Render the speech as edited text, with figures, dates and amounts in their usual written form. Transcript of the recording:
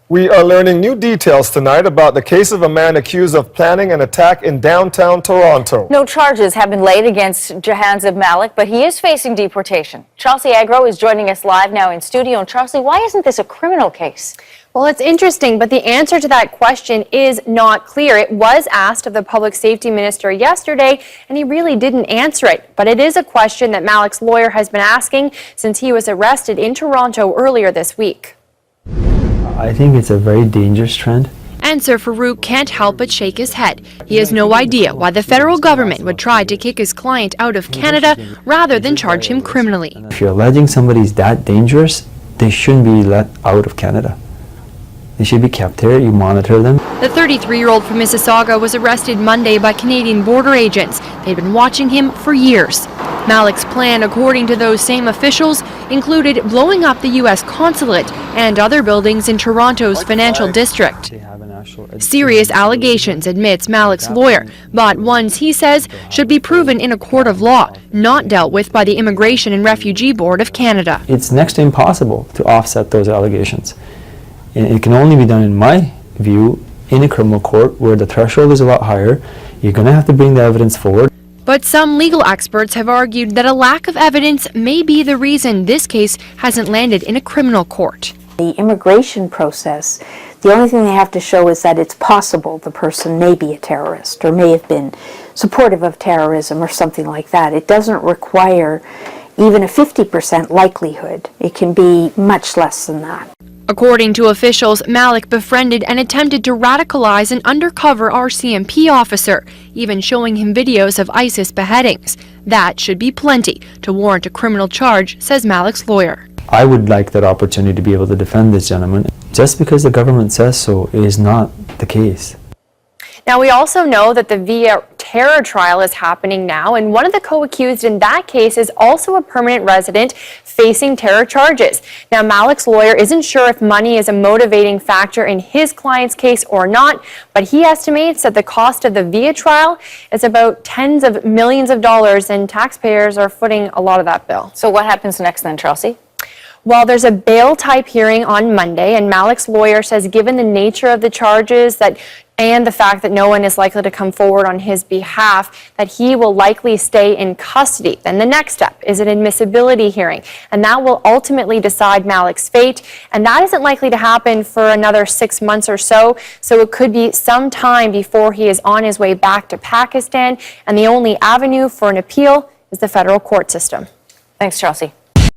We are learning new details tonight about the case of a man accused of planning an attack in downtown Toronto. No charges have been laid against Jahanzeb Malik, but he is facing deportation. Chelsea Agro is joining us live now in studio. And Chelsea, why isn't this a criminal case? Well, it's interesting, but the answer to that question is not clear. It was asked of the public safety minister yesterday, and he really didn't answer it. But it is a question that Malik's lawyer has been asking since he was arrested in Toronto earlier this week. I think it's a very dangerous trend. Anser Farooq can't help but shake his head. He has no idea why the federal government would try to kick his client out of Canada rather than charge him criminally. If you're alleging somebody's that dangerous, they shouldn't be let out of Canada. They should be kept here, you monitor them. The 33-year-old from Mississauga was arrested Monday by Canadian border agents. They'd been watching him for years. Malik's plan, according to those same officials, included blowing up the U.S. consulate and other buildings in Toronto's financial district. Serious allegations, admits Malik's lawyer, but ones he says should be proven in a court of law, not dealt with by the Immigration and Refugee Board of Canada. It's next to impossible to offset those allegations. And it can only be done, in my view, in a criminal court where the threshold is a lot higher. You're going to have to bring the evidence forward. But some legal experts have argued that a lack of evidence may be the reason this case hasn't landed in a criminal court. The immigration process, the only thing they have to show is that it's possible the person may be a terrorist or may have been supportive of terrorism or something like that. It doesn't require even a 50% likelihood. It can be much less than that. According to officials, Malik befriended and attempted to radicalize an undercover RCMP officer, even showing him videos of ISIS beheadings. That should be plenty to warrant a criminal charge, says Malik's lawyer. I would like that opportunity to be able to defend this gentleman. Just because the government says so is not the case. Now, we also know that the Via terror trial is happening now, and one of the co-accused in that case is also a permanent resident facing terror charges. Now, Malik's lawyer isn't sure if money is a motivating factor in his client's case or not, but he estimates that the cost of the Via trial is about tens of millions of dollars, and taxpayers are footing a lot of that bill. So what happens next then, Chelsea? Well, there's a bail-type hearing on Monday, and Malik's lawyer says given the nature of the charges and the fact that no one is likely to come forward on his behalf, that he will likely stay in custody. Then the next step is an admissibility hearing, and that will ultimately decide Malik's fate, and that isn't likely to happen for another 6 months or so, so it could be some time before he is on his way back to Pakistan, and the only avenue for an appeal is the federal court system. Thanks, Chelsea.